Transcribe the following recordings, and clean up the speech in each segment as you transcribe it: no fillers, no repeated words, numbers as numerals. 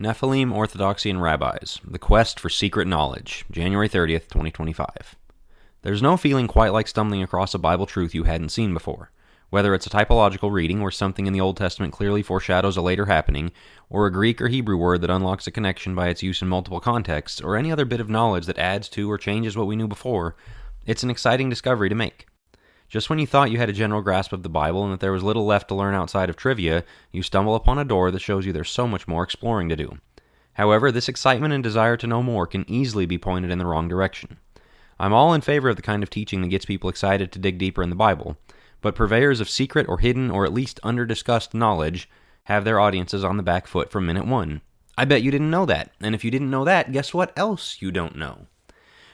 Nephilim, Orthodoxy, and Rabbis, The Quest for Secret Knowledge, January 30th, 2025. There's no feeling quite like stumbling across a Bible truth you hadn't seen before. Whether it's a typological reading where something in the Old Testament clearly foreshadows a later happening, or a Greek or Hebrew word that unlocks a connection by its use in multiple contexts, or any other bit of knowledge that adds to or changes what we knew before, it's an exciting discovery to make. Just when you thought you had a general grasp of the Bible and that there was little left to learn outside of trivia, you stumble upon a door that shows you there's so much more exploring to do. However, this excitement and desire to know more can easily be pointed in the wrong direction. I'm all in favor of the kind of teaching that gets people excited to dig deeper in the Bible, but purveyors of secret or hidden or at least under-discussed knowledge have their audiences on the back foot from minute one. I bet you didn't know that, and if you didn't know that, guess what else you don't know?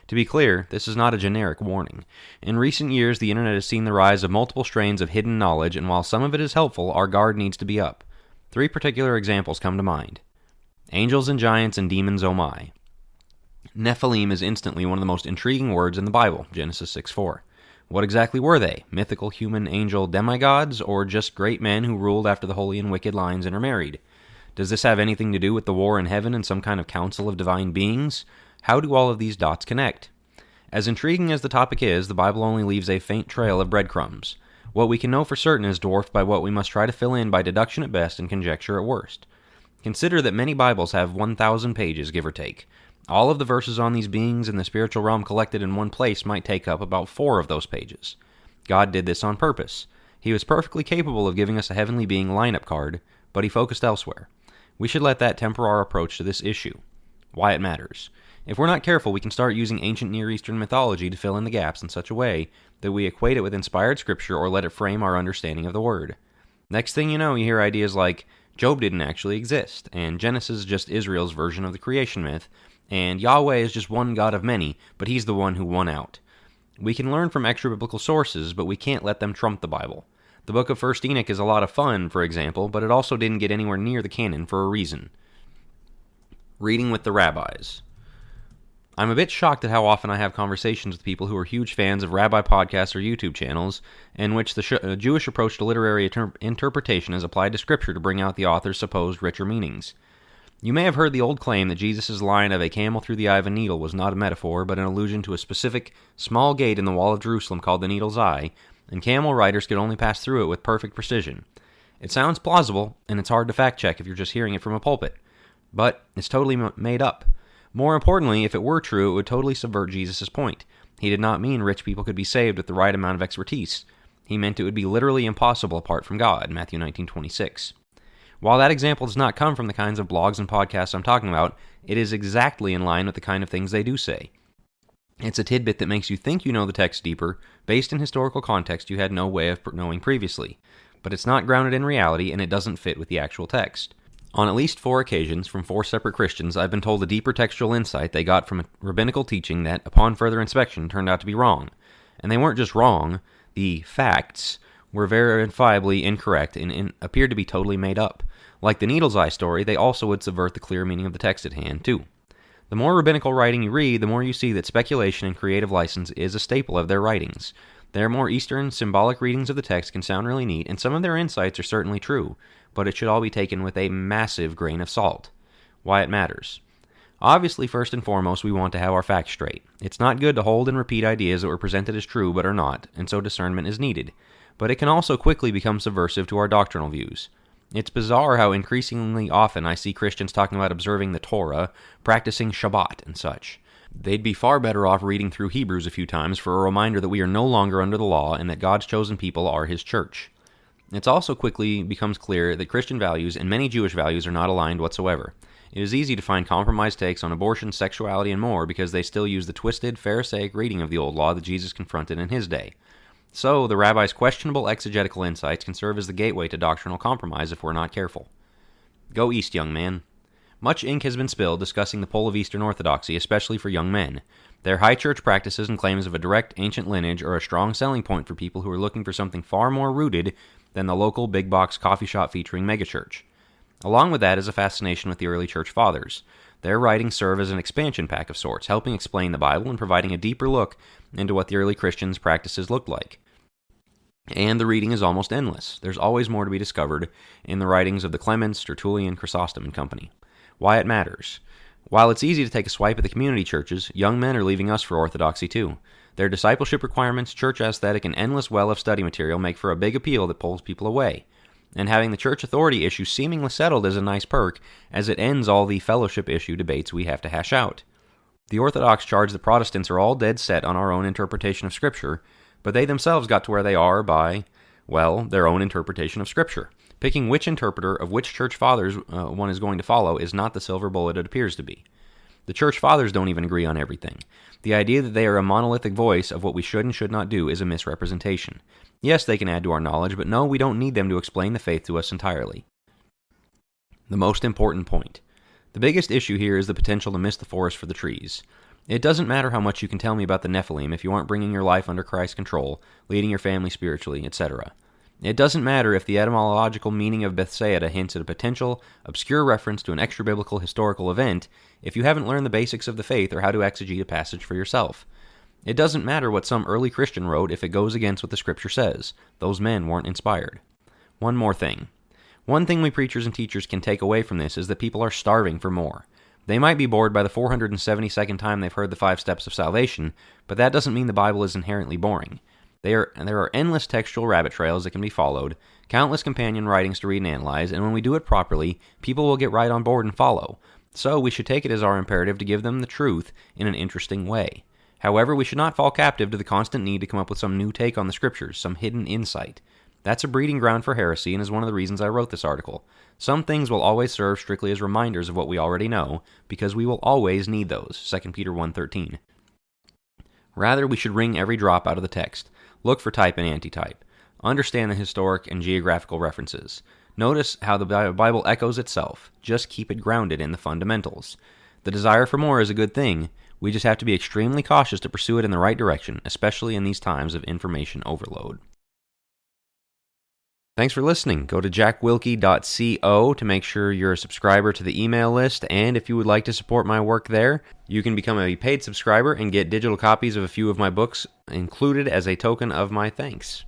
To be clear, this is not a generic warning. In recent years, the internet has seen the rise of multiple strains of hidden knowledge, and while some of it is helpful, our guard needs to be up. 3 particular examples come to mind. Angels and giants and demons, oh my. Nephilim is instantly one of the most intriguing words in the Bible, Genesis 6:4. What exactly were they? Mythical human angel demigods, or just great men who ruled after the holy and wicked lines intermarried? Does this have anything to do with the war in heaven and some kind of council of divine beings? How do all of these dots connect? As intriguing as the topic is, the Bible only leaves a faint trail of breadcrumbs. What we can know for certain is dwarfed by what we must try to fill in by deduction at best and conjecture at worst. Consider that many Bibles have 1,000 pages, give or take. All of the verses on these beings in the spiritual realm collected in one place might take up about 4 of those pages. God did this on purpose. He was perfectly capable of giving us a heavenly being lineup card, but he focused elsewhere. We should let that temper our approach to this issue. Why it matters. If we're not careful, we can start using ancient Near Eastern mythology to fill in the gaps in such a way that we equate it with inspired scripture or let it frame our understanding of the word. Next thing you know, you hear ideas like, Job didn't actually exist, and Genesis is just Israel's version of the creation myth, and Yahweh is just one God of many, but he's the one who won out. We can learn from extra-biblical sources, but we can't let them trump the Bible. The book of 1 Enoch is a lot of fun, for example, but it also didn't get anywhere near the canon for a reason. Reading with the Rabbis. I'm a bit shocked at how often I have conversations with people who are huge fans of rabbi podcasts or YouTube channels, in which the Jewish approach to literary interpretation is applied to Scripture to bring out the author's supposed richer meanings. You may have heard the old claim that Jesus' line of a camel through the eye of a needle was not a metaphor, but an allusion to a specific, small gate in the wall of Jerusalem called the Needle's Eye, and camel riders could only pass through it with perfect precision. It sounds plausible, and it's hard to fact-check if you're just hearing it from a pulpit. But it's totally made up. More importantly, if it were true, it would totally subvert Jesus' point. He did not mean rich people could be saved with the right amount of expertise. He meant it would be literally impossible apart from God, Matthew 19:26. While that example does not come from the kinds of blogs and podcasts I'm talking about, it is exactly in line with the kind of things they do say. It's a tidbit that makes you think you know the text deeper, based in historical context you had no way of knowing previously. But it's not grounded in reality, and it doesn't fit with the actual text. On at least 4 occasions, from 4 separate Christians, I've been told a deeper textual insight they got from a rabbinical teaching that, upon further inspection, turned out to be wrong. And they weren't just wrong, the facts were verifiably incorrect and appeared to be totally made up. Like the Needle's Eye story, they also would subvert the clear meaning of the text at hand, too. The more rabbinical writing you read, the more you see that speculation and creative license is a staple of their writings. Their more Eastern, symbolic readings of the text can sound really neat, and some of their insights are certainly true, but it should all be taken with a massive grain of salt. Why it matters. Obviously, first and foremost, we want to have our facts straight. It's not good to hold and repeat ideas that were presented as true but are not, and so discernment is needed. But it can also quickly become subversive to our doctrinal views. It's bizarre how increasingly often I see Christians talking about observing the Torah, practicing Shabbat, and such. They'd be far better off reading through Hebrews a few times for a reminder that we are no longer under the law and that God's chosen people are His church. It also quickly becomes clear that Christian values and many Jewish values are not aligned whatsoever. It is easy to find compromised takes on abortion, sexuality, and more because they still use the twisted, Pharisaic reading of the old law that Jesus confronted in his day. So, the rabbi's questionable exegetical insights can serve as the gateway to doctrinal compromise if we're not careful. Go east, young man. Much ink has been spilled discussing the pull of Eastern Orthodoxy, especially for young men. Their high church practices and claims of a direct ancient lineage are a strong selling point for people who are looking for something far more rooted than the local big box coffee shop featuring megachurch. Along with that is a fascination with the early church fathers. Their writings serve as an expansion pack of sorts, helping explain the Bible and providing a deeper look into what the early Christians' practices looked like. And the reading is almost endless. There's always more to be discovered in the writings of the Clements, Tertullian, Chrysostom, and company. why it matters. While it's easy to take a swipe at the community churches, young men are leaving us for Orthodoxy too. Their discipleship requirements, church aesthetic, and endless well of study material make for a big appeal that pulls people away. And having the church authority issue seemingly settled is a nice perk, as it ends all the fellowship issue debates we have to hash out. The Orthodox charge the Protestants are all dead set on our own interpretation of Scripture, but they themselves got to where they are by, well, their own interpretation of Scripture. Picking which interpreter of which church fathers one is going to follow is not the silver bullet it appears to be. The church fathers don't even agree on everything. The idea that they are a monolithic voice of what we should and should not do is a misrepresentation. Yes, they can add to our knowledge, but no, we don't need them to explain the faith to us entirely. The most important point. The biggest issue here is the potential to miss the forest for the trees. It doesn't matter how much you can tell me about the Nephilim if you aren't bringing your life under Christ's control, leading your family spiritually, etc. It doesn't matter if the etymological meaning of Bethsaida hints at a potential, obscure reference to an extra-biblical historical event if you haven't learned the basics of the faith or how to exegete a passage for yourself. It doesn't matter what some early Christian wrote if it goes against what the Scripture says. Those men weren't inspired. One more thing. One thing we preachers and teachers can take away from this is that people are starving for more. They might be bored by the 472nd time they've heard the 5 steps of salvation, but that doesn't mean the Bible is inherently boring. There are endless textual rabbit trails that can be followed, countless companion writings to read and analyze, and when we do it properly, people will get right on board and follow. So we should take it as our imperative to give them the truth in an interesting way. However, we should not fall captive to the constant need to come up with some new take on the Scriptures, some hidden insight. That's a breeding ground for heresy and is one of the reasons I wrote this article. Some things will always serve strictly as reminders of what we already know, because we will always need those, 2 Peter 1:13. Rather, we should wring every drop out of the text. Look for type and antitype. Understand the historic and geographical references. Notice how the Bible echoes itself. Just keep it grounded in the fundamentals. The desire for more is a good thing. We just have to be extremely cautious to pursue it in the right direction, especially in these times of information overload. Thanks for listening. Go to jackwilkie.co to make sure you're a subscriber to the email list, and if you would like to support my work there, you can become a paid subscriber and get digital copies of a few of my books included as a token of my thanks.